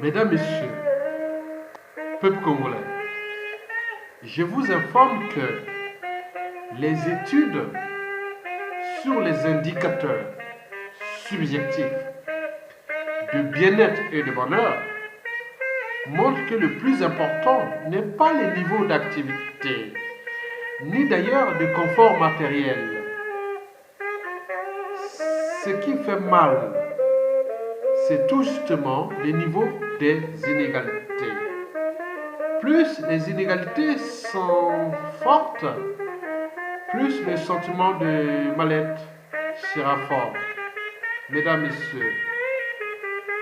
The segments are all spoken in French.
Mesdames, Messieurs, peuple congolais, je vous informe que les études sur les indicateurs subjectifs de bien-être et de bonheur montrent que le plus important n'est pas les niveaux d'activité, ni d'ailleurs de confort matériel. Ce qui fait mal, c'est tout justement les niveaux des inégalités. Plus les inégalités sont fortes, plus le sentiment de mal-être sera fort. Mesdames, Messieurs,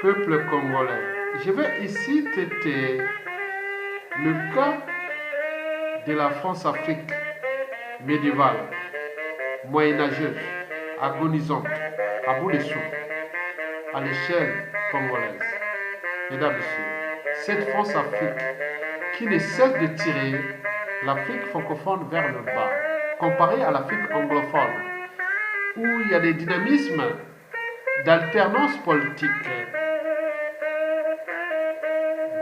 peuple congolais, je vais ici traiter le cas de la France-Afrique médiévale, moyenâgeuse, agonisante, à bout de souffle, à l'échelle congolaise. Mesdames, Messieurs, cette France-Afrique qui ne cesse de tirer l'Afrique francophone vers le bas, comparée à l'Afrique anglophone, où il y a des dynamismes d'alternance politique,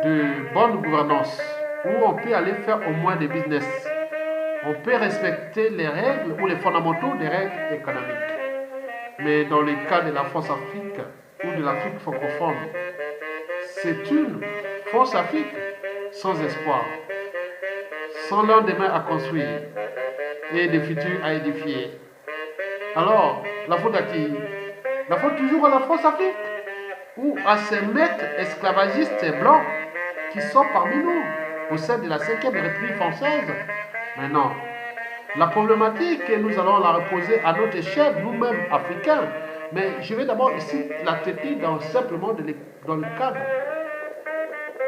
de bonne gouvernance, où on peut aller faire au moins des business. On peut respecter les règles ou les fondamentaux des règles économiques. Mais dans le cas de la France-Afrique ou de l'Afrique francophone, c'est une France-Afrique sans espoir, sans lendemain à construire et des futurs à édifier. Alors, la faute à qui? La faute toujours à la France-Afrique ou à ces maîtres esclavagistes blancs qui sont parmi nous au sein de la 5e République française? Mais non. La problématique, nous allons la reposer à notre échelle, nous-mêmes africains. Mais je vais d'abord ici la traiter simplement dans le cadre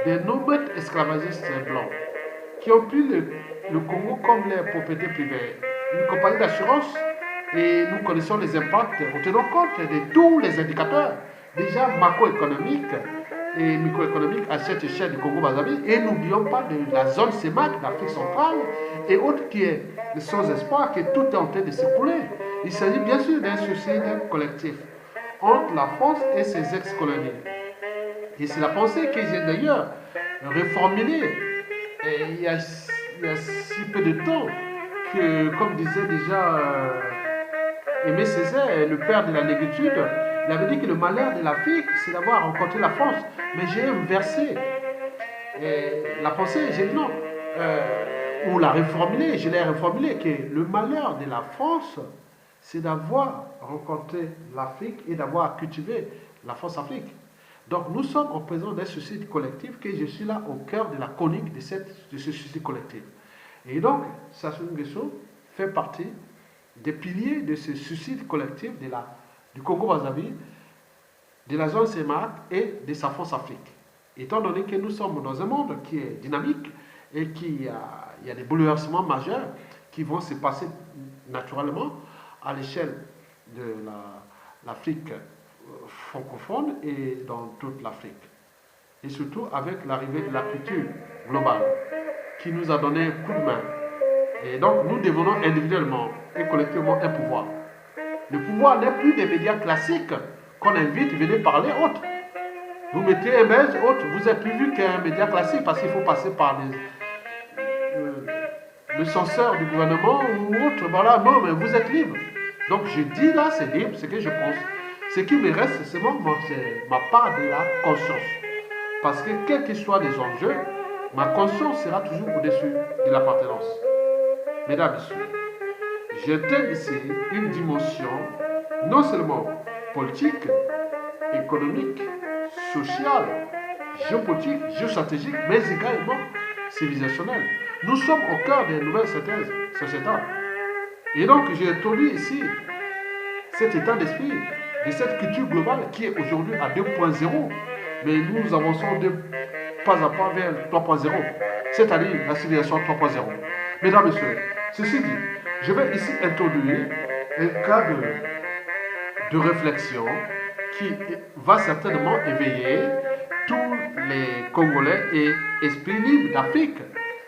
des nos maîtres esclavagistes blancs qui ont pris le Congo comme leur propriété privée, une compagnie d'assurance, et nous connaissons les impacts en tenant compte de tous les indicateurs, déjà macroéconomiques et microéconomiques à cette échelle du Congo-Brazzaville, et n'oublions pas de la zone CEMAC d'Afrique centrale et autres qui est sans espoir, que tout est en train de s'écouler. Il s'agit bien sûr d'un suicide collectif entre la France et ses ex-colonies. Et c'est la pensée que j'ai d'ailleurs reformulée il y a si peu de temps que, comme disait déjà Aimé Césaire, le père de la négritude, il avait dit que le malheur de l'Afrique, c'est d'avoir rencontré la France. Mais j'ai inversé la pensée, j'ai dit non, ou la reformulée, je l'ai reformulée, que le malheur de la France, c'est d'avoir rencontré l'Afrique et d'avoir cultivé la France-Afrique. Donc nous sommes en présence d'un suicide collectif, que je suis là au cœur de la chronique de ce suicide collectif. Et donc, Sassou Nguesso fait partie des piliers de ce suicide collectif du Congo-Brazzaville, de la zone CEMAC et de sa France-Afrique. Étant donné que nous sommes dans un monde qui est dynamique et qu'il y a des bouleversements majeurs qui vont se passer naturellement à l'échelle de l'Afrique francophone et dans toute l'Afrique. Et surtout avec l'arrivée de la culture globale qui nous a donné un coup de main. Et donc nous devenons individuellement et collectivement un pouvoir. Le pouvoir n'est plus des médias classiques qu'on invite, venez parler autres. Vous mettez un belge autre, vous êtes plus vu qu'un média classique parce qu'il faut passer par le censeur du gouvernement ou autre. Voilà, non, mais vous êtes libre. Donc je dis là, c'est libre, c'est ce que je pense. Ce qui me reste, c'est ma part de la conscience. Parce que quels que soient les enjeux, ma conscience sera toujours au-dessus de l'appartenance. Mesdames, Messieurs, j'intègre ici une dimension non seulement politique, économique, sociale, géopolitique, géostratégique, mais également civilisationnelle. Nous sommes au cœur des nouvelles synthèses sociétales. Et donc, j'ai introduit ici cet état d'esprit de cette culture globale qui est aujourd'hui à 2.0, mais nous avançons pas à pas vers 3.0, c'est-à-dire la civilisation 3.0. Mesdames, Messieurs, ceci dit, je vais ici introduire un cadre de réflexion qui va certainement éveiller tous les Congolais et esprits libres d'Afrique,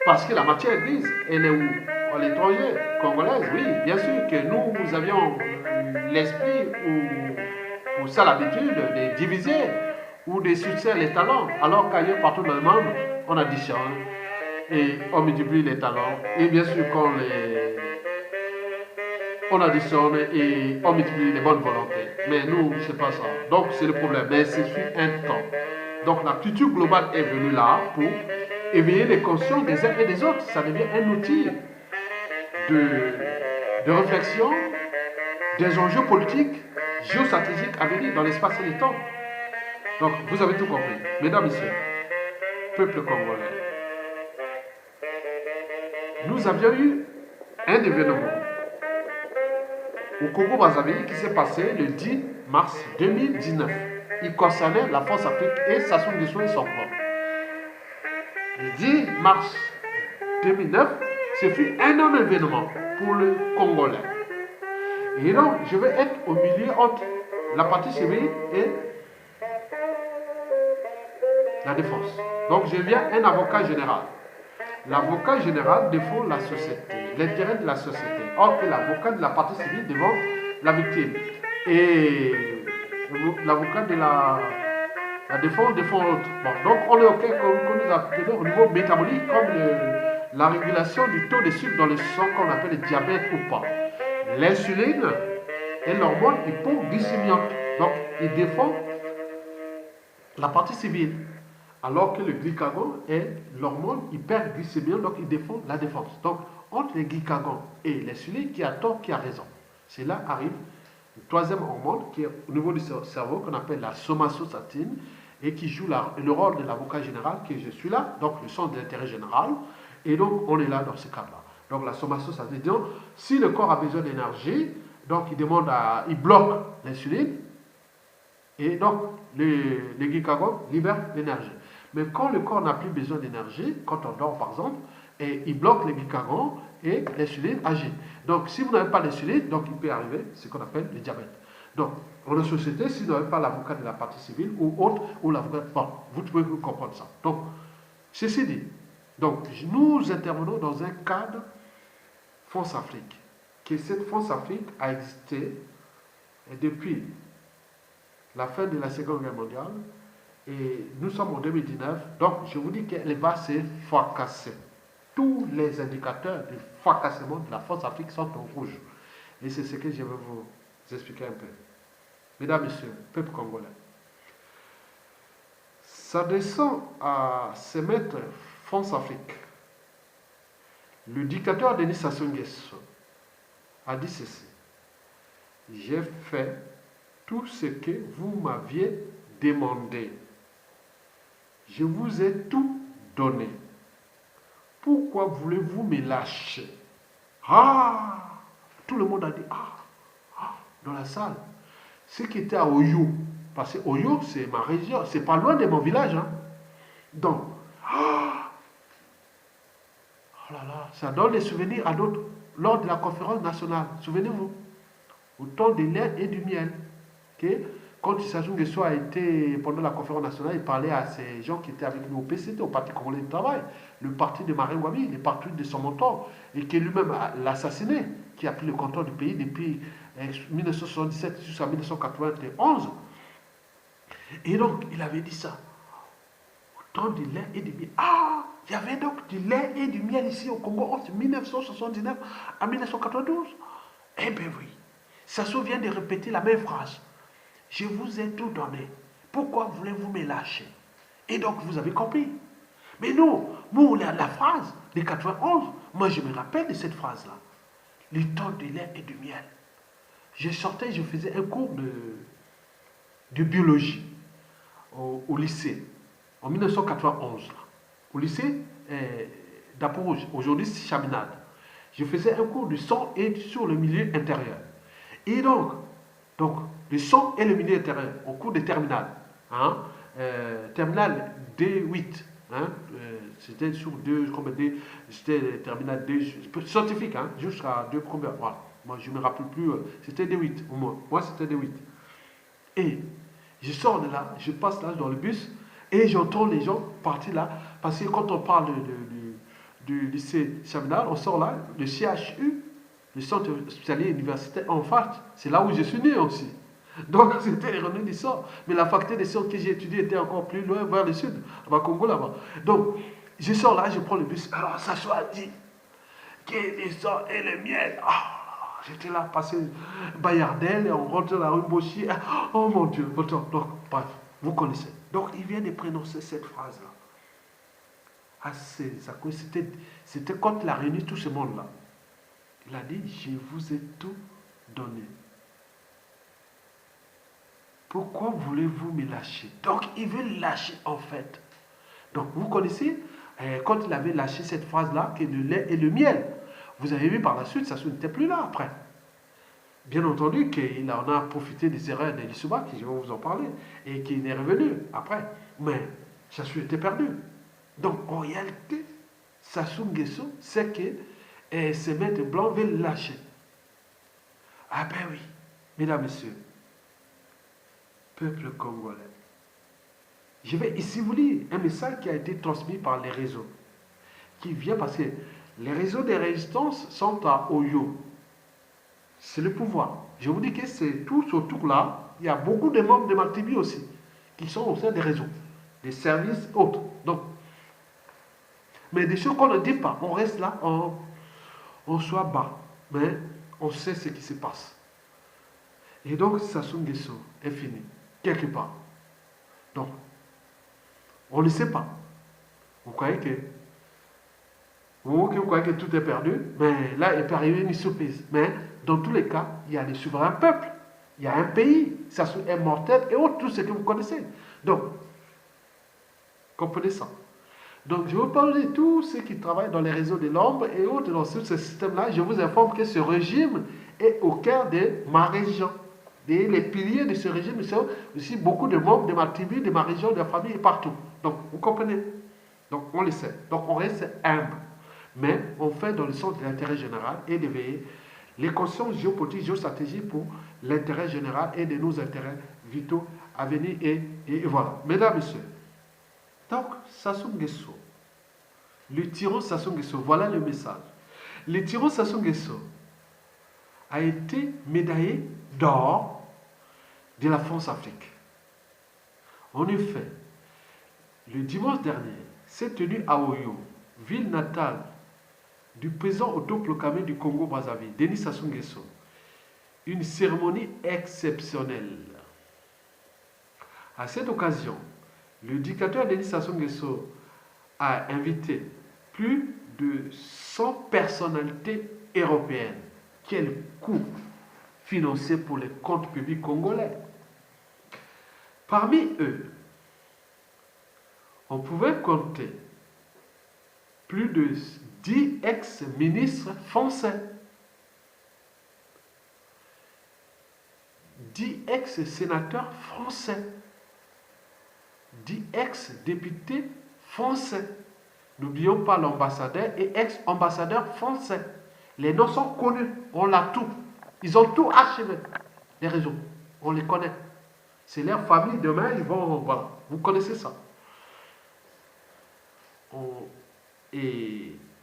parce que la matière grise, elle est où? À l'étranger, congolaise, oui, bien sûr que nous avions l'esprit ou ça l'habitude de diviser ou des succès, les talents, alors qu'ailleurs, partout dans le monde, on additionne et on multiplie les talents. Et bien sûr, on additionne et on multiplie les bonnes volontés. Mais nous, c'est pas ça. Donc, c'est le problème. Mais c'est sur un temps. Donc, la culture globale est venue là pour éveiller les consciences des uns et des autres. Ça devient un outil de réflexion des enjeux politiques, géostratégiques à venir dans l'espace et le temps. Donc, vous avez tout compris. Mesdames et messieurs, peuple congolais, nous avions eu un événement au Congo-Brazzaville qui s'est passé le 10 mars 2019. Il concernait la France Afrique et Sassou Nguesso et son plan. Le 10 mars 2009, ce fut un énorme événement pour le Congolais. Et donc, je vais être au milieu entre la partie civile et la défense. Donc, je viens un avocat général. L'avocat général défend la société, l'intérêt de la société, or que l'avocat de la partie civile défend la victime. Et l'avocat de la défense défend l'autre. Bon, donc, on est OK comme nous appelons au niveau métabolique, comme la régulation du taux de sucre dans le sang qu'on appelle le diabète ou pas. L'insuline est l'hormone hypoglycémiante. Donc, il défend la partie civile. Alors que le glycagon est l'hormone hyperglycémiante, donc il défend la défense. Donc, entre les glycagons et l'insuline, qui a tort, qui a raison. C'est là arrive le troisième hormone qui est au niveau du cerveau, qu'on appelle la somatostatine, et qui joue le rôle de l'avocat général, qui je suis là, donc le centre de l'intérêt général, et donc on est là dans ce cadre-là. Donc la somatostatine, donc, si le corps a besoin d'énergie, donc il bloque l'insuline, et donc les glycagons libèrent l'énergie. Mais quand le corps n'a plus besoin d'énergie, quand on dort par exemple, et il bloque les glycagons et l'insuline agit. Donc si vous n'avez pas l'insuline, donc il peut arriver ce qu'on appelle le diabète. Donc dans la société, si vous n'avez pas l'avocat de la partie civile ou autre, ou l'avocat, bon, vous pouvez comprendre ça. Donc, ceci dit, donc nous intervenons dans un cadre France Afrique, que cette France Afrique a existé depuis la fin de la Seconde Guerre mondiale. Et nous sommes en 2019, donc je vous dis qu'elle va se fracasser. Tous les indicateurs de fracassement de la France Afrique sont en rouge. Et c'est ce que je vais vous expliquer un peu. Mesdames, Messieurs, peuple congolais, ça descend à se mettre France Afrique. Le dictateur Denis Sassou Nguesso a dit ceci: j'ai fait tout ce que vous m'aviez demandé. Je vous ai tout donné. Pourquoi voulez-vous me lâcher? Ah! Tout le monde a dit dans la salle. Ceux qui étaient à Oyo, parce que Oyo, c'est ma région, c'est pas loin de mon village. Hein. Donc, oh là là, ça donne des souvenirs à d'autres lors de la conférence nationale. Souvenez-vous, au temps de lait et du miel. Okay? Quand Sassou Nguesso a été, pendant la conférence nationale, il parlait à ces gens qui étaient avec nous au PCT, au Parti Congolais du Travail, le parti de Marine Wami, le parti de son mentor, et qui lui-même l'a assassiné, qui a pris le contrôle du pays depuis 1977 jusqu'à 1991. Et donc, il avait dit ça. Autant du lait et du miel. Ah, il y avait donc du lait et du miel ici au Congo entre 1979 à 1992. Eh bien oui, Sassou vient de répéter la même phrase. Je vous ai tout donné. Pourquoi voulez-vous me lâcher? Et donc, vous avez compris. Mais non, moi, la phrase de 91, moi, je me rappelle de cette phrase-là. Le temps du lait et du miel. Je sortais, je faisais un cours de biologie au lycée, en 1991. Là. Au lycée d'Apo-Rouge, aujourd'hui c'est Chaminade. Je faisais un cours du sang et sur le milieu intérieur. Et donc le sang et le milieu intérieur, au cours de terminale. Hein, terminale D8. Hein, c'était sur deux, c'était terminale D, scientifique, hein, jusqu'à 2 combien. Voilà. Moi, je ne me rappelle plus, c'était D8 au moins. Moi, c'était D8. Et je sors de là, je passe là dans le bus, et j'entends les gens partir là, parce que quand on parle du lycée Chaminade, on sort là, le CHU, le centre hospitalier universitaire en face, c'est là où je suis né aussi. Donc, c'était les revenus du sort. Mais la faculté des sciences que j'ai étudiée était encore plus loin, vers le sud, à Congo là-bas. Donc, je sors là, je prends le bus. Alors, ça choisit qui est le sort et le miel. Ah, j'étais là, passé Bayardel, et on rentre dans la rue Bauchi. Oh mon Dieu, votre. Donc, bref, vous connaissez. Donc, il vient de prononcer cette phrase-là. Ah, c'était quand il a réuni tout ce monde-là. Il a dit, je vous ai tout donné. Pourquoi voulez-vous me lâcher? Donc, il veut lâcher en fait. Donc, vous connaissez, quand il avait lâché cette phrase-là, que le lait et le miel. Vous avez vu par la suite, ça n'était plus là après. Bien entendu qu'il en a profité des erreurs d'Elisouba, qui je vais vous en parler, et qu'il est revenu après. Mais Sassou était perdu. Donc, en réalité, Sassou Nguesso sait que ces maîtres blancs veulent lâcher. Ah ben oui, mesdames, messieurs, peuple congolais. Je vais ici vous lire un message qui a été transmis par les réseaux, qui vient parce que les réseaux des résistances sont à Oyo. C'est le pouvoir. Je vous dis que c'est tout autour là. Il y a beaucoup de membres de Martibi aussi, qui sont au sein des réseaux, des services autres. Donc, mais des choses qu'on ne dit pas. On reste là, on soit bas. Mais on sait ce qui se passe. Et donc, Sassou Nguesso est fini, quelque part. Donc, on ne sait pas. Vous croyez que tout est perdu, mais là, il peut arriver une surprise. Mais dans tous les cas, il y a des souverains peuples, il y a un pays, ça est mortel et autres, tout ce que vous connaissez. Donc, comprenez ça. Donc, je vous parle de tous ceux qui travaillent dans les réseaux de l'ombre et autres, dans ce système-là. Je vous informe que ce régime est au cœur de ma région. Et les piliers de ce régime sont aussi beaucoup de membres de ma tribu, de ma région, de ma famille et partout. Donc, vous comprenez? Donc, on le sait. Donc, on reste humble. Mais on fait dans le sens de l'intérêt général et de veiller les consciences géopolitiques, géostratégiques pour l'intérêt général et de nos intérêts vitaux à venir. Et voilà. Mesdames, Messieurs, donc Sassou Nguesso, le tyran Sassou Nguesso, voilà le message. Le tyran Sassou Nguesso a été médaillé d'or de la France-Afrique. En effet, le dimanche dernier, s'est tenu à Oyo, ville natale du président autoproclamé du Congo-Brazzaville, Denis Sassou Nguesso, une cérémonie exceptionnelle. À cette occasion, le dictateur Denis Sassou Nguesso a invité plus de 100 personnalités européennes. Quel coût financier pour les comptes publics congolais. Parmi eux, on pouvait compter plus de 10 ex-ministres français, 10 ex-sénateurs français, 10 ex-députés français. N'oublions pas l'ambassadeur et ex-ambassadeur français. Les noms sont connus, on l'a tout. Ils ont tout archivé, les réseaux. On les connaît. C'est leur famille, demain, ils vont... Voilà, vous connaissez ça.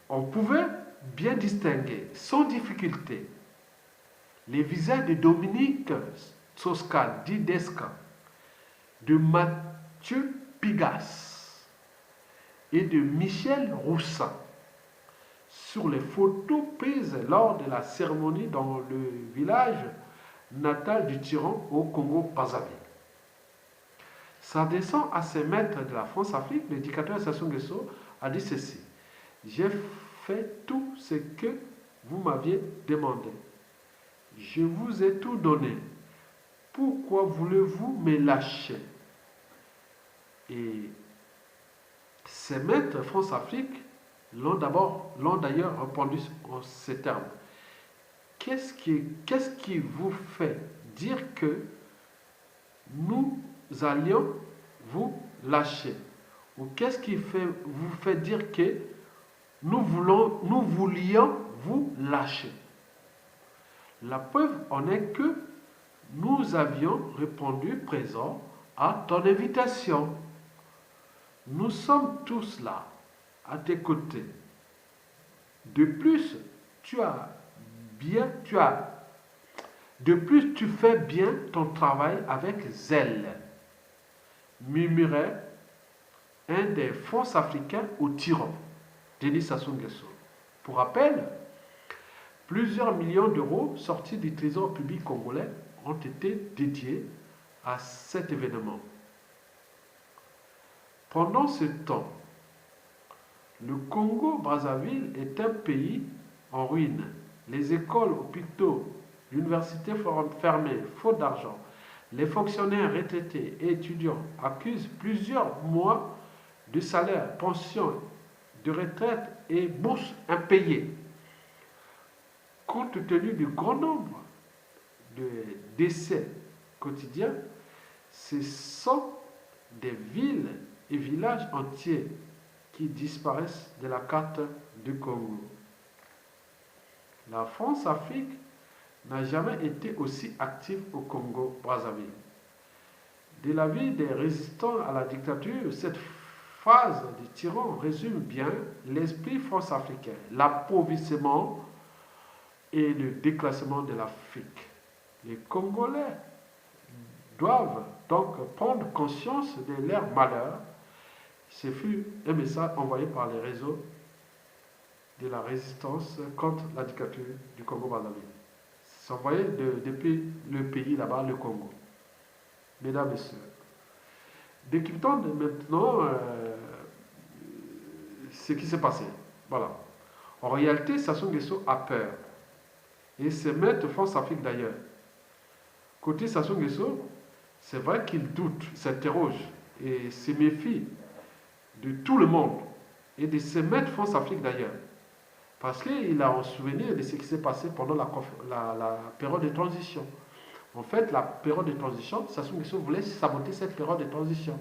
On pouvait bien distinguer, sans difficulté, les visages de Dominique Strauss-Kahn, Didesca, de Mathieu Pigasse et de Michel Roussin sur les photos prises lors de la cérémonie dans le village natal du tyran au Congo-Brazzaville. S'adressant à ses maîtres de la France-Afrique, le dictateur Sassou Nguesso a dit ceci: j'ai fait tout ce que vous m'aviez demandé. Je vous ai tout donné. Pourquoi voulez-vous me lâcher? Et ces maîtres France-Afrique l'ont d'ailleurs répondu en ces termes. Qu'est-ce qui vous fait dire que nous allions vous lâcher? Ou qu'est-ce qui vous fait dire que nous voulions vous lâcher? La preuve en est que nous avions répondu présent à ton invitation. Nous sommes tous là, à tes côtés. De plus, tu as De plus, tu fais bien ton travail avec zèle, murmurait un des forces africains au tyran, Denis Sassou Nguesso. Pour rappel, plusieurs millions d'euros sortis du trésor public congolais ont été dédiés à cet événement. Pendant ce temps, le Congo-Brazzaville est un pays en ruine. Les écoles, hôpitaux, universités fermées, faute d'argent. Les fonctionnaires retraités et étudiants accusent plusieurs mois de salaire, pension, de retraite et bourses impayées. Compte tenu du grand nombre de décès quotidiens, ce sont des villes et villages entiers qui disparaissent de la carte du Congo. La France-Afrique n'a jamais été aussi active au Congo-Brazzaville. De l'avis des résistants à la dictature, cette phase du tyran résume bien l'esprit france-africain, l'appauvrissement et le déclassement de l'Afrique. Les Congolais doivent donc prendre conscience de leur malheur. Ce fut un message envoyé par les réseaux de la résistance contre la dictature du Congo-Brazzaville. C'est envoyé depuis le pays là-bas, le Congo. Mesdames et sœurs, décryptons maintenant ce qui s'est passé. Voilà. En réalité, Sassou Nguesso a peur. Et c'est Maître France-Afrique d'ailleurs. Côté Sassou Nguesso, c'est vrai qu'il doute, s'interroge et se méfie de tout le monde et de ses Maître France-Afrique d'ailleurs. Parce qu'il a un souvenir de ce qui s'est passé pendant la période de transition. En fait, la période de transition, Sassou Nguesso voulait saboter cette période de transition.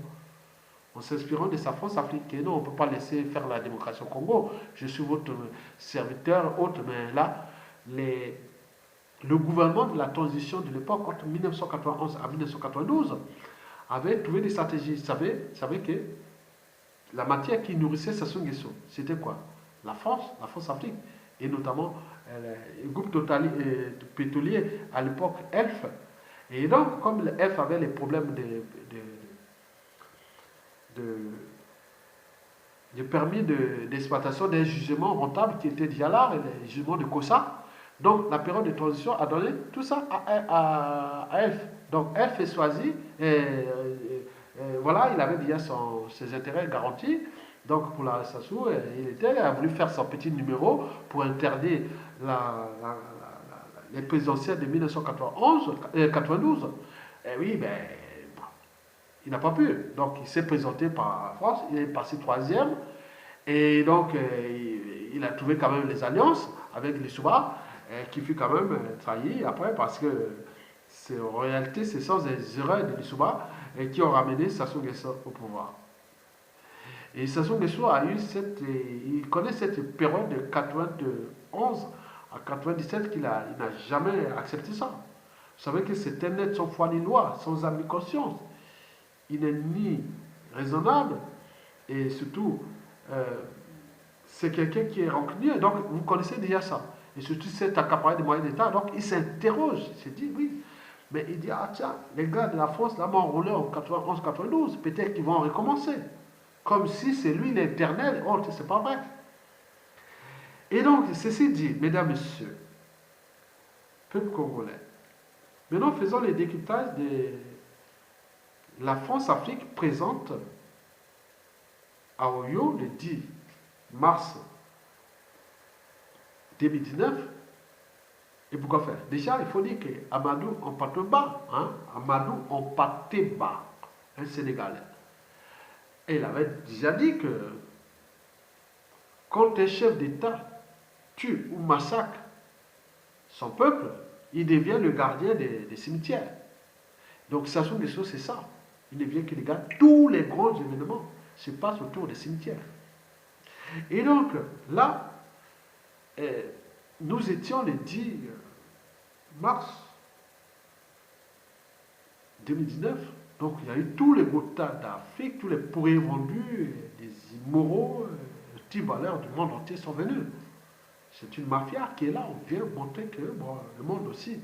En s'inspirant de sa France-Afrique. Et non, on ne peut pas laisser faire la démocratie au Congo. Je suis votre serviteur, autre, mais là, le gouvernement de la transition de l'époque, entre 1991 à 1992, avait trouvé des stratégies. Vous savez que la matière qui nourrissait Sassou Nguesso, c'était quoi? La France-Afrique, et notamment le groupe pétrolier à l'époque, ELF. Et donc, comme le ELF avait les problèmes de permis d'exploitation des jugements rentables qui étaient déjà là, les jugements de COSA, donc la période de transition a donné tout ça à ELF. Donc ELF est choisi, voilà, il avait déjà ses intérêts garantis. Donc pour la Sassou, il a voulu faire son petit numéro pour interdire les présidentielles de 1992. Et oui, ben, il n'a pas pu. Donc il s'est présenté par la France, il est passé troisième. Et donc il a trouvé quand même les alliances avec les Souba, qui fut quand même trahi après parce que en réalité, ce sont des erreurs de Lissouba qui ont ramené Sassou Nguesso au pouvoir. Et Sassou Nguesso a eu il connaît cette période de 91 à 97 qu'il n'a jamais accepté ça. Vous savez que c'est un être sans foi ni loi, sans âme ni conscience. Il n'est ni raisonnable et surtout, c'est quelqu'un qui est rancunier. Donc, vous connaissez déjà ça. Et surtout, cet accaparé des moyens d'État. Donc, il s'interroge. Il se dit, oui. Mais il dit, ah tiens, les gars de la France, là, m'ont enrôlé en 91-92. Peut-être qu'ils vont recommencer. Comme si c'est lui l'éternel. Oh, c'est pas vrai. Et donc, ceci dit, mesdames, messieurs, peuple congolais, maintenant faisons les décryptages de la France-Afrique présente à Oyo le 10 mars 2019. Et pourquoi faire? Déjà, il faut dire que Amadou Hampâté-Bâ, un Sénégalais, et il avait déjà dit que quand un chef d'État tue ou massacre son peuple, il devient le gardien des cimetières. Donc Sassou Nguesso, c'est ça. Il devient que les gars, tous les grands événements se passent autour des cimetières. Et donc, là, nous étions le 10 mars 2019. Donc, il y a eu tous les Gotas d'Afrique, tous les pourris vendus, des immoraux, les petits valeurs du monde entier sont venus. C'est une mafia qui est là. On vient montrer que bon, le monde aussi.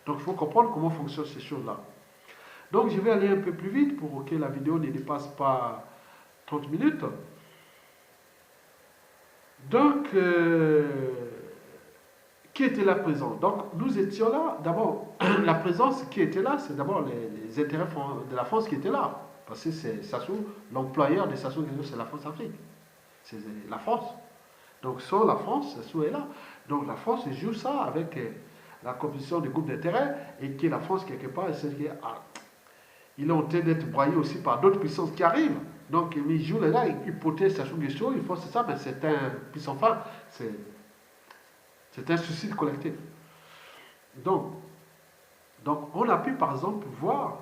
Donc il faut comprendre comment fonctionnent ces choses-là. Donc je vais aller un peu plus vite pour que la vidéo ne dépasse pas 30 minutes. Donc, qui était là présent? Donc nous étions là, d'abord, la présence qui était là, c'est d'abord les intérêts de la France qui étaient là. Parce que c'est Sassou, l'employeur de Sassou Nguesso, c'est la France-Afrique. C'est la France. Donc sur la France, Sassou est là. Donc la France joue ça avec la composition des groupes d'intérêts et que la France, quelque part, il est en train d'être broyé aussi par d'autres puissances qui arrivent. Donc il joue là, il protège Sassou Nguesso, il faut c'est ça, mais c'est un puissant phare, c'est un suicide collectif. Donc, on a pu par exemple voir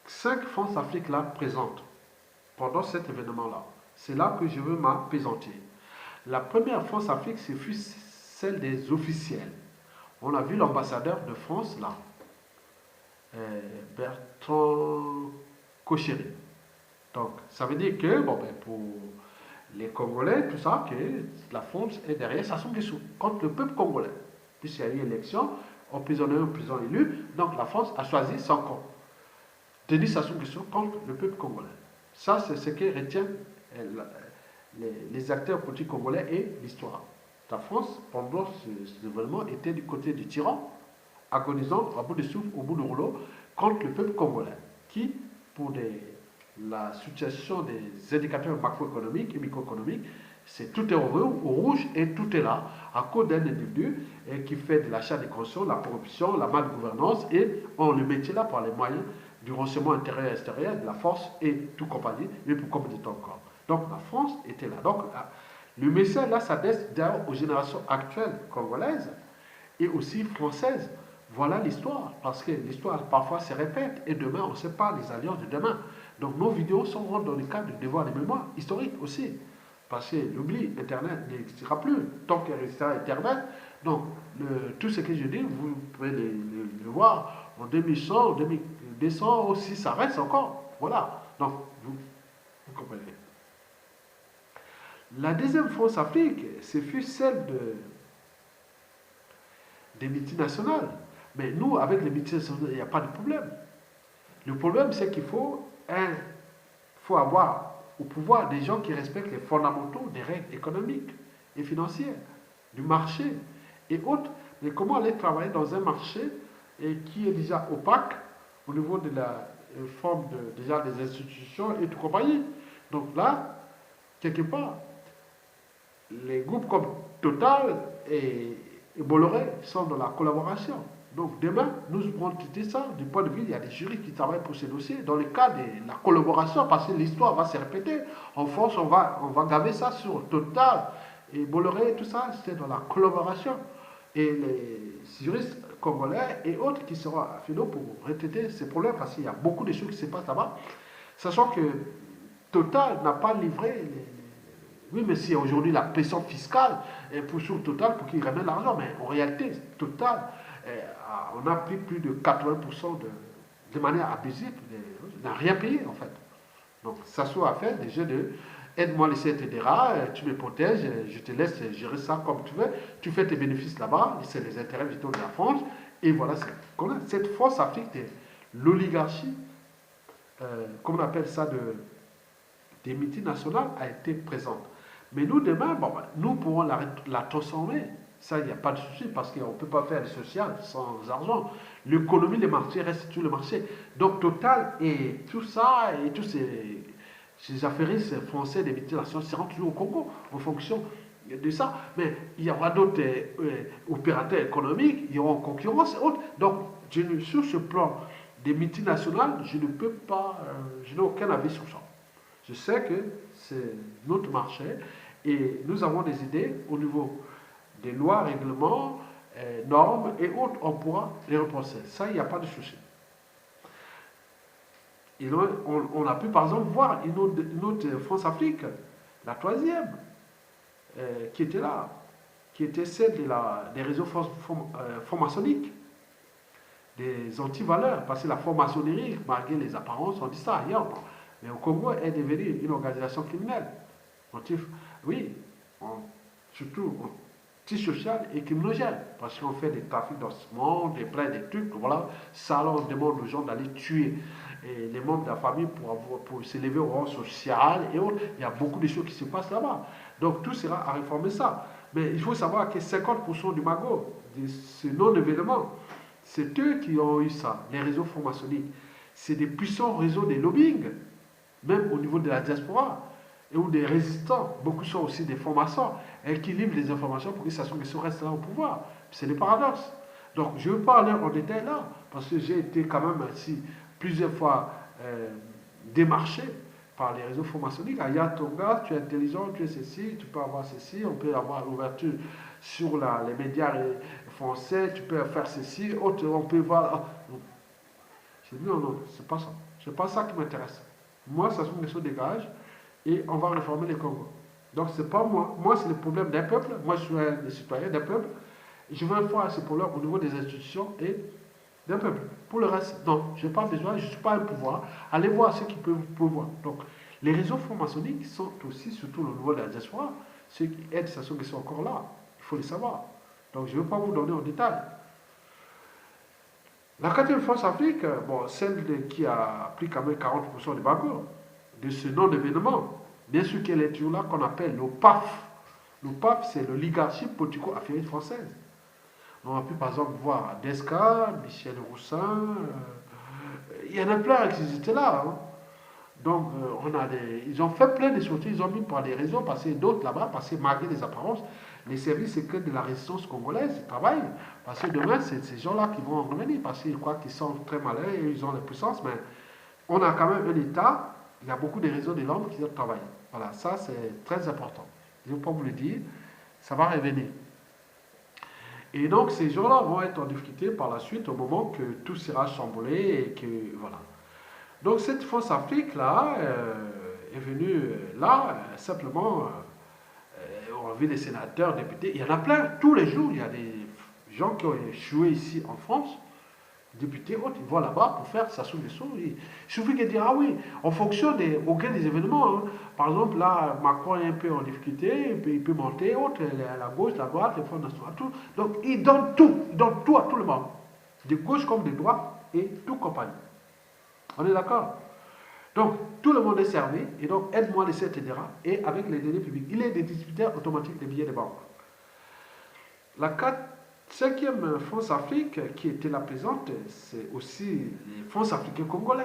5 France-Afrique là présentes pendant cet événement-là. C'est là que je veux m'apaisantir. La première France-Afrique, ce fut celle des officiels. On a vu l'ambassadeur de France là, Bertrand Cochéry. Donc, ça veut dire que, bon, ben, pour les Congolais, tout ça, que la France est derrière Sassou Nguesso, contre le peuple congolais. Puisqu'il y a eu élection, emprisonné, un président élu, donc la France a choisi son camp. Denis Sassou Nguesso contre le peuple congolais. Ça, c'est ce que retient les acteurs politiques congolais et l'histoire. La France, pendant ce événement, était du côté du tyran, agonisant à bout de souffle, au bout du rouleau, contre le peuple congolais, qui, pour la situation des indicateurs macroéconomiques et microéconomiques, c'est tout est au rouge et tout est là, à cause d'un individu qui fait de l'achat des consciences, la corruption, la malgouvernance, et on le mettait là par les moyens du renseignement intérieur et extérieur, de la force et tout compagnie, mais pour combien de temps encore. Donc la France était là. Donc le message là s'adresse d'ailleurs aux générations actuelles congolaises et aussi françaises. Voilà l'histoire, parce que l'histoire parfois se répète et demain on ne sait pas les alliances de demain. Donc nos vidéos sont dans le cadre du devoir de mémoire historique aussi. Parce que l'oubli, Internet n'existera plus tant qu'il restera Internet. Donc tout ce que je dis, vous pouvez le voir en 2100, en 2200 aussi, ça reste encore. Voilà. Donc vous comprenez. La deuxième France-Afrique, ce fut celle des multinationales. Mais nous, avec les multinationales, il n'y a pas de problème. Le problème, c'est qu'il faut avoir au pouvoir des gens qui respectent les fondamentaux des règles économiques et financières, du marché et autres. Mais comment aller travailler dans un marché qui est déjà opaque au niveau de la forme déjà des institutions et tout compagnie. Donc là, quelque part, les groupes comme Total et Bolloré sont dans la collaboration. Donc demain, nous pourrons traiter ça du point de vue, il y a des juristes qui travaillent pour ces dossiers, dans le cas de la collaboration, parce que l'histoire va se répéter. En France, on va gaver ça sur Total et Bolloré, tout ça, c'est dans la collaboration. Et les juristes congolais et autres qui seront affiliés pour retraiter ces problèmes, parce qu'il y a beaucoup de choses qui se passent là-bas, sachant que Total n'a pas livré oui, mais c'est aujourd'hui la pression fiscale pour sur Total pour qu'il ramène l'argent. Mais en réalité, Total, on a pris plus de 80% de manière abusive, n'a rien payé en fait. Donc ça soit à faire des jeux de aide-moi les etc. Tu me protèges, je te laisse gérer ça comme tu veux. Tu fais tes bénéfices là-bas, c'est les intérêts vitaux de la France. Et voilà, cette force Afrique de l'oligarchie, comme on appelle ça, des multinationales, a été présente. Mais nous, demain, bon, nous pourrons la transformer. Ça, il n'y a pas de souci, parce qu'on ne peut pas faire le social sans argent. L'économie, les marchés restent tout le marché. Donc, Total et tout ça, et tous ces affairistes français des multinationales seront toujours au Congo, en fonction de ça. Mais il y aura d'autres opérateurs économiques, il y aura en concurrence et autres. Donc, sur ce plan des multinationales, je ne peux pas, je n'ai aucun avis sur ça. Je sais que c'est notre marché et nous avons des idées au niveau des lois, règlements, normes et autres, on pourra les repenser. Ça, il n'y a pas de souci. Et on a pu par exemple voir une autre France-Afrique, la troisième, qui était là, qui était celle des réseaux franc-maçonniques, des anti-valeurs, parce que la franc-maçonnerie, malgré les apparences, on dit ça ailleurs. Mais au Congo, est devenue une organisation criminelle. Oui, surtout antisocial et criminogène. Parce qu'on fait des trafics d'ossements, des plein de trucs, voilà. Ça, alors, on demande aux gens d'aller tuer les membres de la famille pour s'élever au rang social et autres. Il y a beaucoup de choses qui se passent là-bas. Donc, tout sera à réformer ça. Mais il faut savoir que 50% du magot, de ce non-événement, c'est eux qui ont eu ça, les réseaux francs-maçonniques. C'est des puissants réseaux de lobbying, même au niveau de la diaspora, et où des résistants, beaucoup sont aussi des francs-maçons, et qui livrent les informations pour que ça reste là au pouvoir. C'est le paradoxe. Donc, je ne veux pas aller en détail là, parce que j'ai été quand même ainsi plusieurs fois démarché par les réseaux francs-maçonniques. Ah, Yann Tonga, tu es intelligent, tu es ceci, tu peux avoir ceci, on peut avoir l'ouverture sur les médias français, tu peux faire ceci, autre, on peut voir. J'ai dit non, non, c'est pas ça. C'est pas ça qui m'intéresse. Moi, ça sont des choses dégage et on va réformer les Congo. Donc, c'est pas moi. Moi, c'est le problème d'un peuple. Moi, je suis un citoyen d'un peuple. Je veux voir ce problème au niveau des institutions et d'un peuple. Pour le reste, non, je n'ai pas besoin, je ne suis pas un pouvoir. Allez voir ceux qui peuvent pouvoir. Donc, les réseaux francs-maçonniques sont aussi, surtout au niveau de la diaspora, ceux qui aident, ceux qui sont encore là. Il faut les savoir. Donc, je ne vais pas vous donner en détail. La 4e France-Afrique, bon, celle qui a pris quand même 40% du bagot de ce non-événement, bien sûr qu'elle est toujours là, qu'on appelle le PAF. Le PAF, c'est l'oligarchie politico-affiliée française. On a pu par exemple voir Desca, Michel Roussin, il y en a plein qui étaient là. Hein. Donc, ils ont fait plein de sorties, ils ont mis par des réseaux, parce que d'autres là-bas, parce que malgré les apparences, les services secrets de la résistance congolaise, ils travaillent. Parce que demain, c'est ces gens-là qui vont revenir, parce qu'ils croient qu'ils sont très malins et ils ont la puissance, mais on a quand même un État, il y a beaucoup de réseaux de l'homme qui doivent travailler. Voilà, ça c'est très important. Je ne vais pas vous le dire, ça va revenir. Et donc, ces gens-là vont être en difficulté par la suite au moment que tout sera chamboulé et que, voilà. Donc, cette France-Afrique-là est venue là, simplement, on a vu des sénateurs, députés, il y en a plein, tous les jours, il y a des gens qui ont échoué ici en France, députés, autres, ils vont là-bas pour faire ça sous les sous. Il suffit de dire, ah oui, en fonction au gré des événements, hein. Par exemple, là, Macron est un peu en difficulté, il peut monter, autre, la gauche, la droite, les Fonds nationaux, tout. Donc, il donne tout à tout le monde, de gauche comme de droite, et tout compagnie. On est d'accord? Donc, tout le monde est servi, et donc, aide-moi, etc. Et avec les deniers publics, il est des distributeurs automatiques des billets de banque. La 5e France-Afrique qui était la présente, c'est aussi les France-Africains congolais.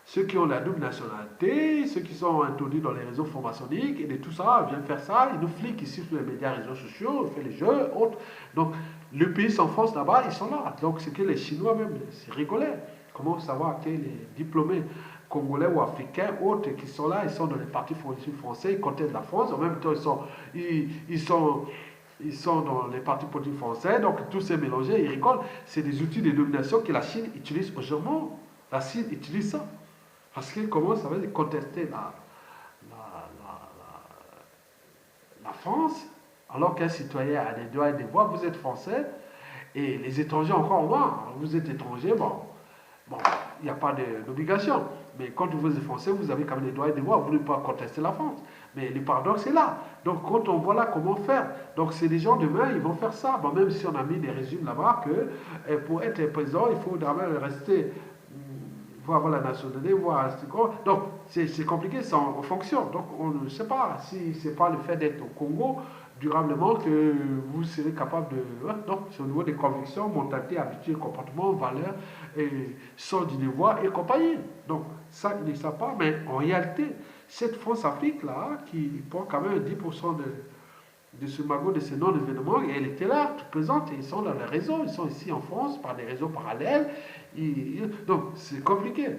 Ceux qui ont la double nationalité, ceux qui sont introduits dans les réseaux francs-maçonniques, et de tout ça, viennent faire ça, ils nous fliquent ici sur les médias, réseaux sociaux, on fait les jeux, autres. Donc, le pays s'enfonce là-bas, ils sont là. Donc, c'est que les Chinois même, c'est rigolait. Comment savoir que les diplômés congolais ou africains, autres, qui sont là, ils sont dans les partis français, ils contestent la France, en même temps, ils sont dans les partis politiques français, donc tout s'est mélangé, ils rigolent. C'est des outils de domination que la Chine utilise aujourd'hui. La Chine utilise ça. Parce qu'elle commence à contester la France, alors qu'un citoyen a des droits et des devoirs, vous êtes français, et les étrangers encore moins. Vous êtes étranger, bon, il n'y a pas d'obligation. Mais quand vous êtes français, vous avez quand même des droits et des devoirs, vous ne pouvez pas contester la France. Mais le paradoxe est là. Donc quand on voit là comment faire, donc c'est des gens demain, ils vont faire ça. Bon, même si on a mis des régimes là-bas que pour être président, il faut vraiment rester, il faut avoir la nationalité, voir quoi. Donc c'est compliqué, c'est en fonction. Donc on ne sait pas si c'est pas le fait d'être au Congo durablement que vous serez capable de... Non, c'est au niveau des convictions, mentalité, habitudes, comportements, valeurs, et sort du devoir et compagnie. Donc ça, ils ne savent pas, mais en réalité, cette France-Afrique-là, qui prend quand même 10% de ce magot, de ces non-événements, et elle était là, toute présente, et ils sont dans les réseaux, ils sont ici en France, par des réseaux parallèles, donc c'est compliqué.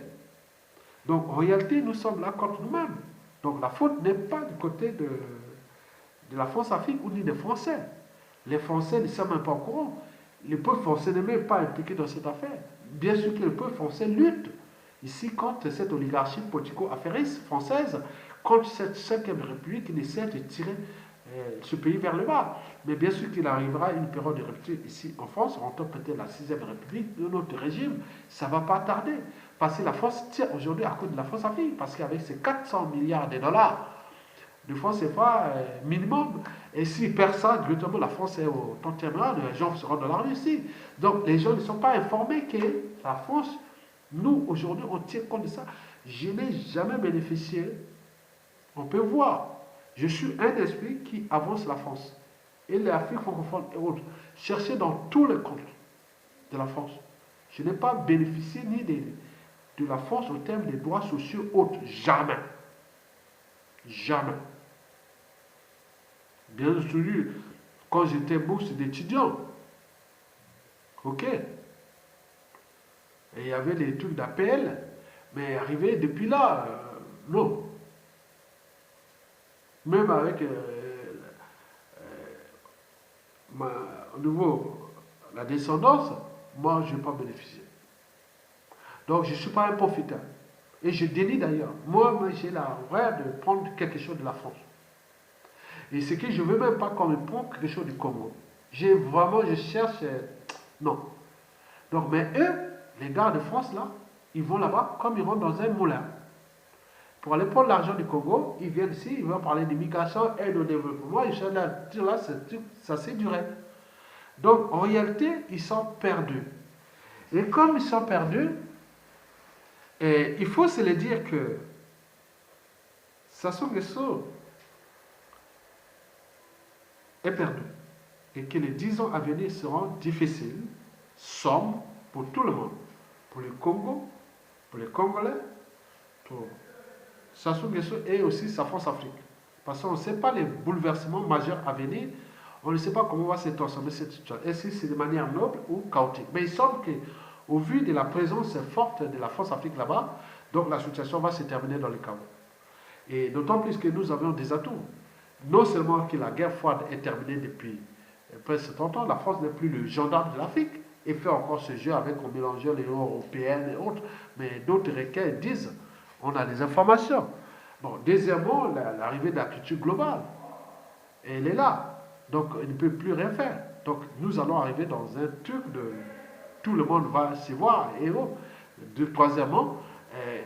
Donc en réalité, nous sommes là contre nous-mêmes. Donc la faute n'est pas du côté de la France-Afrique ou ni des Français. Les Français ne sont même pas au courant. Le peuple français n'est même pas impliqué dans cette affaire. Bien sûr que le peuple français lutte ici contre cette oligarchie politico-affairiste française, contre cette 5e République qui essaie de tirer ce pays vers le bas. Mais bien sûr qu'il arrivera une période de rupture ici en France, on entend peut-être la 6e République de notre régime, ça ne va pas tarder. Parce que la France tient aujourd'hui à cause de la France-Afrique, parce qu'avec ses 400 milliards de dollars de francs CFA minimum. Et s'ils perdent ça, directement, la France est au 31 les gens seront dans la rue ici. Donc, les gens ne sont pas informés que la France, nous, aujourd'hui, on tient compte de ça. Je n'ai jamais bénéficié. On peut voir. Je suis un esprit qui avance la France. Et l'Afrique francophone et autres. Cherchez dans tous les comptes de la France. Je n'ai pas bénéficié ni de la France au terme des droits sociaux autres. Jamais. Jamais. Bien entendu, quand j'étais bourse d'étudiant, ok, et il y avait les trucs d'APL, mais arrivé depuis là, non. Même avec au niveau la descendance, moi je n'ai pas bénéficié. Donc je ne suis pas un profiteur. Et je dénie d'ailleurs. Moi j'ai la rêve de prendre quelque chose de la France. Et ce que je ne veux même pas qu'on me prenne quelque chose du Congo. Je cherche. Non. Donc, mais eux, les gars de France là, ils vont là-bas comme ils vont dans un moulin. Pour aller prendre l'argent du Congo, ils viennent ici, ils vont parler d'immigration, aide au développement. Ils sont là, ça c'est duré. Donc, en réalité, ils sont perdus. Et comme ils sont perdus, il faut se le dire que Sassou Nguesso est perdu. Et que les 10 ans à venir seront difficiles, sombres pour tout le monde. Pour le Congo, pour les Congolais, pour Sassou Nguesso et aussi sa France-Afrique. Parce qu'on ne sait pas les bouleversements majeurs à venir, on ne sait pas comment va se transformer cette situation. Est-ce que c'est de manière noble ou chaotique? Mais il semble qu'au vu de la présence forte de la France-Afrique là-bas, donc la situation va se terminer dans le chaos. Et d'autant plus que nous avons des atouts. Non seulement que la guerre froide est terminée depuis presque 30 ans, la France n'est plus le gendarme de l'Afrique et fait encore ce jeu avec en mélangeant les européennes et autres, mais d'autres requêtes disent on a des informations. Bon, deuxièmement, l'arrivée de la culture globale, elle est là, donc elle ne peut plus rien faire. Donc nous allons arriver dans un truc de tout le monde va se voir et autres. Troisièmement,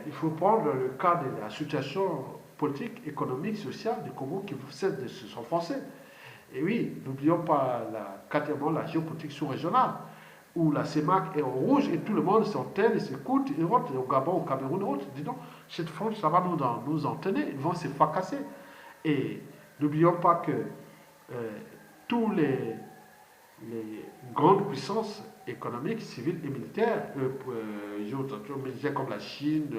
il faut prendre le cas de la situation politique, économique, sociale du Congo qui cesse de se renforcer. Et oui, n'oublions pas quatrièmement la géopolitique sous-régionale, où la CEMAC est en rouge et tout le monde s'entête et s'écoute et autres, au Gabon, au Cameroun et autres. Dis donc, cette France, ça va nous en tenir, ils vont se fracasser. Et n'oublions pas que tous les grandes puissances économiques, civiles et militaires, comme la Chine,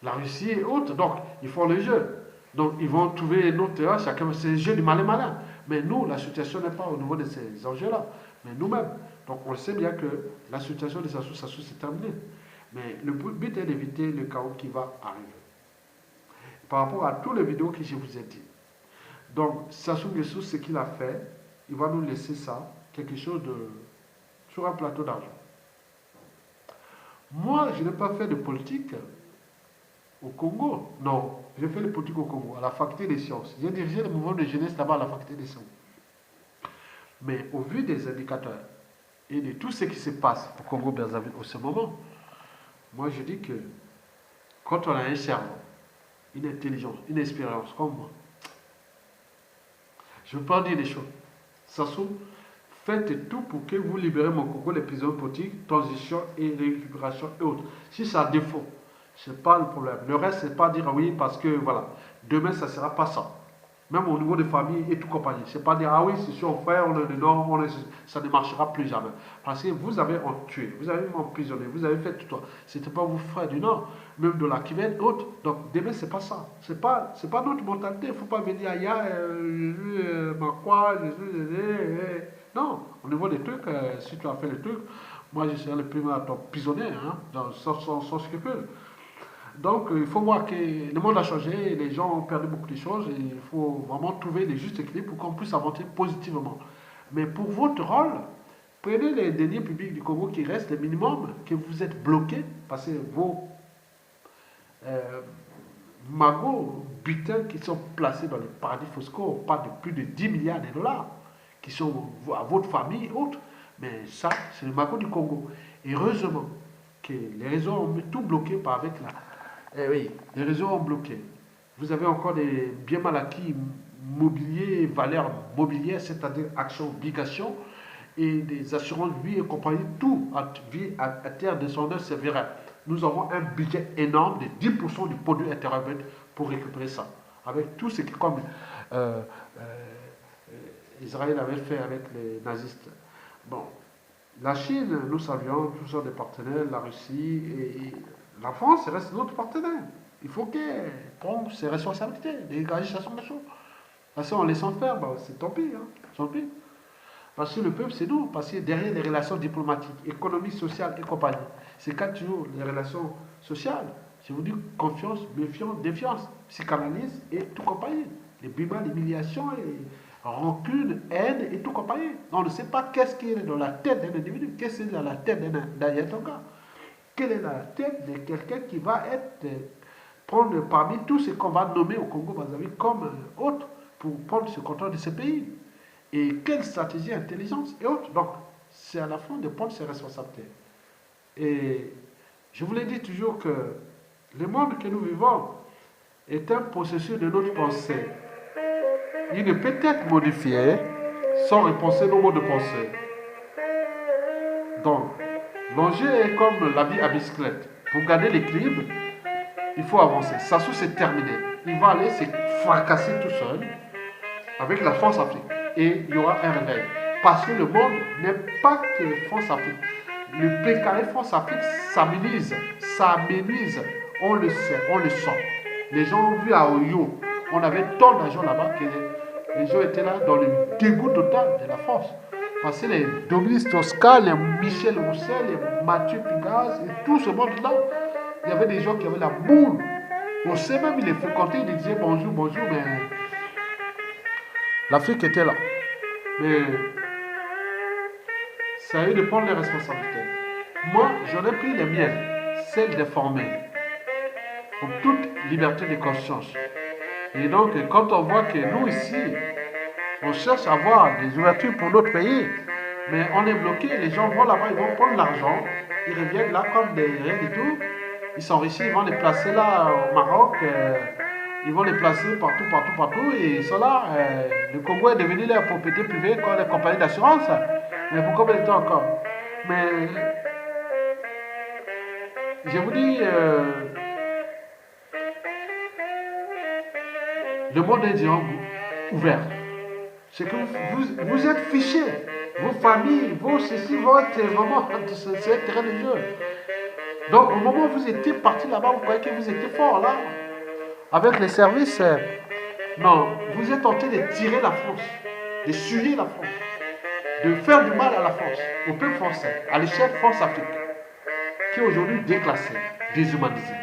la Russie et autres, donc ils font le jeu. Donc ils vont trouver notre terrain, chacun c'est le jeu du malin malin. Mais nous, la situation n'est pas au niveau de ces enjeux-là, mais nous-mêmes. Donc on sait bien que la situation de Sassou s'est terminée. Mais le but est d'éviter le chaos qui va arriver. Par rapport à toutes les vidéos que je vous ai dit. Donc Sassou Nguesso, ce qu'il a fait, il va nous laisser ça, quelque chose sur un plateau d'argent. Moi, je n'ai pas fait de politique au Congo. Non, j'ai fait de politique au Congo, à la faculté des sciences. J'ai dirigé le mouvement de jeunesse là-bas à la faculté des sciences. Mais au vu des indicateurs et de tout ce qui se passe au Congo-Brazzaville en ce moment, moi je dis que quand on a un cerveau, une intelligence, une expérience comme moi, je ne veux pas dire des choses. Sassou, faites tout pour que vous libérez mon Congo, les prisonniers politiques, transition et récupération et autres. Si ça a défaut, ce n'est pas le problème. Le reste, c'est pas dire oui parce que voilà, demain ça ne sera pas ça. Même au niveau des familles et tout compagnie. C'est pas dire ah oui, c'est sûr, frère, ça ne marchera plus jamais. Parce que vous avez tué, vous avez emprisonné, vous avez fait tout ça. C'était pas vos frères du Nord, même de la Kivet, autres. Donc demain, c'est pas ça. C'est pas notre mentalité. Il ne faut pas venir ailleurs, ma quoi, non, au niveau des trucs, si tu as fait les trucs, moi je serai le premier à t'emprisonner, hein, sans scrupule. Donc, il faut voir que le monde a changé, les gens ont perdu beaucoup de choses, et il faut vraiment trouver les justes équilibres pour qu'on puisse avancer positivement. Mais pour votre rôle, prenez les deniers publics du Congo qui restent le minimum, que vous êtes bloqués, parce que vos magots, butins qui sont placés dans les paradis fiscaux, on parle de plus de 10 milliards de dollars, qui sont à votre famille et autres. Mais ça, c'est le magot du Congo. Et heureusement que les réseaux ont tout bloqué avec Eh oui, les réseaux ont bloqué. Vous avez encore des biens mal acquis mobiliers, valeurs mobilières, c'est-à-dire actions, obligations, et des assurances vie et compagnie, tout vie à terre de son œuvre servira. Nous avons un budget énorme de 10% du produit intérieur brut pour récupérer ça. Avec tout ce qui, comme euh, Israël avait fait avec les nazistes. Bon, la Chine, nous savions, tous sont des partenaires, la Russie et la France reste notre partenaire. Il faut qu'elle prenne ses responsabilités, dégager sa sommation. Parce qu'on laissant faire, bah, c'est tant pis, hein, tant pis. Parce que le peuple, c'est nous. Parce que derrière les relations diplomatiques, économiques, sociales et compagnie, c'est quand toujours les relations sociales. Je vous dis confiance, méfiance, défiance, psychanalyse et tout compagnie. Les bimans, l'humiliation, et rancune, haine et tout compagnie. On ne sait pas qu'est-ce qui est dans la tête d'un individu, qu'est-ce qui est dans la tête d'un Yatonga. Quelle est la tête de quelqu'un qui va être prendre parmi tous ceux qu'on va nommer au Congo-Brazzaville comme autres pour prendre ce contrôle de ce pays. Et quelle stratégie, intelligence et autres. Donc, c'est à la fin de prendre ses responsabilités. Et je vous l'ai dit toujours que le monde que nous vivons est un processus de notre pensée. Il ne peut être modifié sans repenser nos modes de pensée. Donc, l'enjeu est comme la vie à bicyclette. Pour garder l'équilibre, il faut avancer. Sassou, c'est terminé. Il va aller se fracasser tout seul avec la France Afrique. Et il y aura un réveil. Parce que le monde n'est pas que France Afrique. Le PKF France Afrique s'amenuise. Ça amenuise. On le sait, on le sent. Les gens ont vu à Oyo. On avait tant d'argent là-bas que les gens étaient là dans le dégoût total de la France. Parce que les Dominique Tosca, les Michel Roussel, les Mathieu Pigaz et tout ce monde-là, il y avait des gens qui avaient la boule. On sait même, il les fréquentait, il disaient bonjour, bonjour, mais l'Afrique était là. Mais ça a eu de prendre les responsabilités. Moi, j'en ai pris les miennes, celles d'informer, pour toute liberté de conscience. Et donc, quand on voit que nous ici, on cherche à avoir des ouvertures pour notre pays, mais on est bloqué, les gens vont là-bas, ils vont prendre l'argent, ils reviennent là comme des rien du tout, ils s'enrichissent, ils vont les placer là au Maroc, ils vont les placer partout, partout, partout, et ils sont là. Le Congo est devenu leur propriété privée comme les compagnies d'assurance. Mais pour combien de temps encore? Mais je vous dis, le monde est déjà ouvert. C'est que vous êtes fichés. Vos familles, vos ceci vont être vraiment sur ce terrain de jeu. Donc, au moment où vous étiez parti là-bas, vous croyez que vous étiez fort là. Avec les services, non, vous êtes tenté de tirer la France, de suyer la France, de faire du mal à la France, au peuple français, à l'échelle France-Afrique, qui est aujourd'hui déclassée, déshumanisée,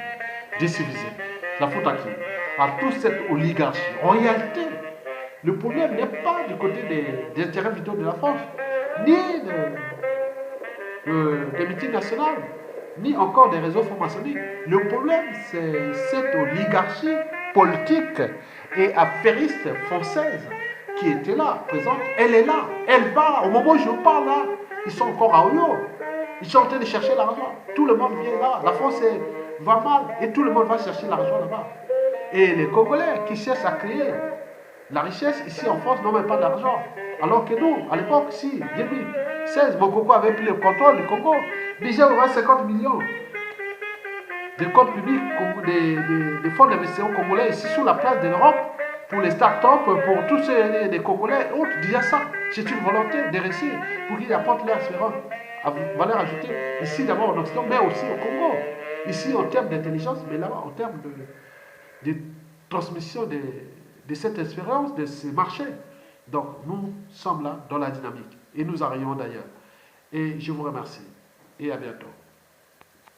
décivilisée. La faute à qui? À toute cette oligarchie. En réalité, le problème n'est pas du côté des intérêts vitaux de la France, ni des meetings nationaux, ni encore des réseaux francs-maçonniques. Le problème, c'est cette oligarchie politique et affairiste française qui était là, présente. Elle est là, elle va. Au moment où je parle là, ils sont encore à Oyo. Ils sont en train de chercher l'argent. Tout le monde vient là. La France va mal et tout le monde va chercher l'argent là-bas. Et les Congolais qui cherchent à créer la richesse ici en France n'ont même pas d'argent. Alors que nous, à l'époque, si, 2016, Mokoko avait pris le contrôle du Congo. Déjà, on a 50 millions de comptes publics, des fonds d'investissement congolais ici sous la place de l'Europe pour les start-up, pour tous les Congolais et autres. Déjà ça, c'est une volonté de réussir pour qu'ils apportent leur valeur ajoutée ici d'abord en Occident, mais aussi au Congo. Ici en termes d'intelligence, mais là-bas en termes de transmission de cette expérience, de ces marchés. Donc nous sommes là dans la dynamique et nous arrivons d'ailleurs. Et je vous remercie et à bientôt.